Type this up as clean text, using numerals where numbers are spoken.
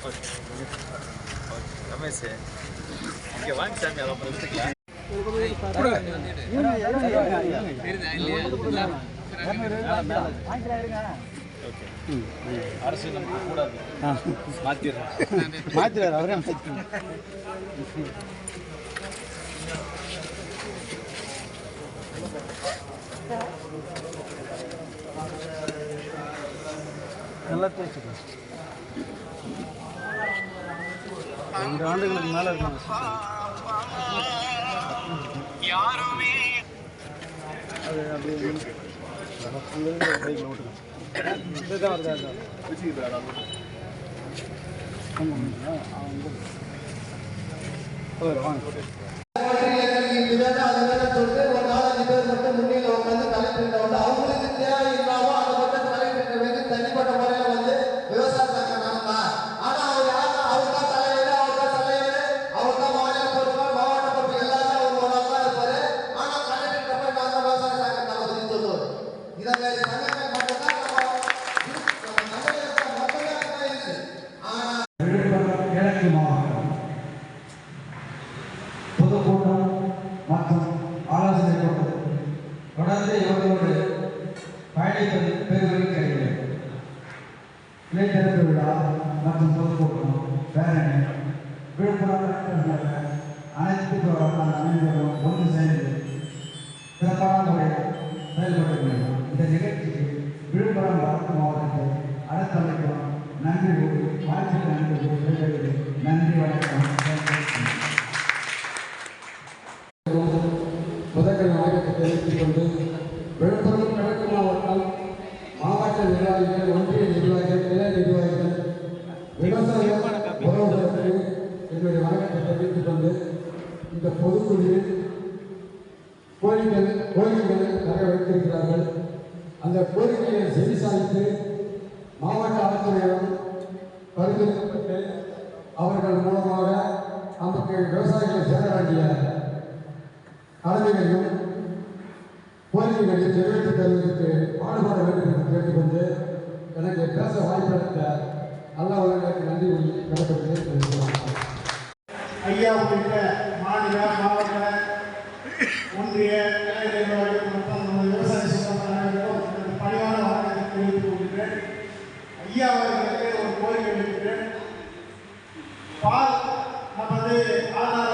Okay okay Ramesh இங்கே வாங்க சாமி அதை எடுத்துக்கலாம். ஓகே அரசு நமக்கு கூடாது மாற்றிடுறாரு அவரே நல்லா பேசுகிறேன். 2 ஆண்டுகளுக்கு மேலே இருக்காங்க. அது அப்படி பைக்கில் ஓட்டுறேன். இதுதான் வருதா வாங்க தனிப்பட்ட முறையில் வந்து விவசாயத்தை நடந்தார். ஆனா அவர் யாரு? அவர் தான் தலைவர், அவர் தான் தலைவர், அவர் தான் மாநில பொறுப்பு, மாவட்ட பொறுப்பு எல்லாமே அவர் ஒரு தான் இருப்பாரு. ஆனா கலெக்டர் போய் நான் தான் விவசாய சங்க தளபதி சொல்லுவார். இதை மாதிரி சங்கங்கள் மட்டும்தான் நம்ம தமிழகத்தில் மட்டும்தான் இருக்கு. ஆனா கிழக்கு மாவட்டம் பொதுக்கூட்டம் மற்றும் ஆலோசனை கூட்டம் தொடர்ந்து இவர்களோடு பயணிப்பது பெருமைக்கு கிடைக்கிறது. இளைஞர் விழா மற்றும் பொதுக்கூட்டம் பேரணி விழுப்புரம் அனைத்து அமைப்புகளும் ஒன்று சேர்ந்து சிறப்பான முறையில் செயல்படுகிறது. இந்த நிகழ்ச்சிக்கு விழுப்புரம் வடக்கு மாவட்டத்தில் அடுத்தமைக்கும் நன்றி கூறி வாழ்த்துக்கு நன்றி கூறி நன்றி வணக்கம். முதல் வணக்கத்தை தெரிவித்துக் கொண்டு விழுப்புரம் கிழக்கு மாவட்டம் மாவட்ட நிர்வாகிகள், ஒன்றிய நிர்வாகிகள், நில நிர்வாகிகள், விவசாய உறவுகளுக்கு என்னுடைய வணக்கத்தை தெரிவித்துக் கொண்டு இந்த பொதுக்குழுவில் கோரிக்கைகள் நிறைய வைத்திருக்கிறார்கள். அந்த கோரிக்கையை செவிசாய்த்து மாவட்ட ஆட்சியரிடம் பரிந்துரைக்கப்பட்டு அவர்கள் மூலமாக நமக்கு விவசாயிகள் சேர வேண்டிய கடமைகளையும் கோரிக்கைகளையும் நிறைவேற்றி தருவதற்கு பாடுபட வேண்டும் என்று கேட்டுக்கொண்டு எனக்கு பேச வாய்ப்பளித்த நல்லவர்களுக்கு நன்றி விடைபெறுகிறேன். ஐயா உள்ளிட்ட மாநில, மாவட்ட, ஒன்றிய நிர்வாகிகள் மற்றும் விவசாய சங்கங்களும் பணிவான வணக்கத்தை தெரிவித்துக் கொள்கிறேன். ஐயா அவர்களுக்கு ஒரு கோரிக்கை வைக்கிறேன். பால் நமது ஆதார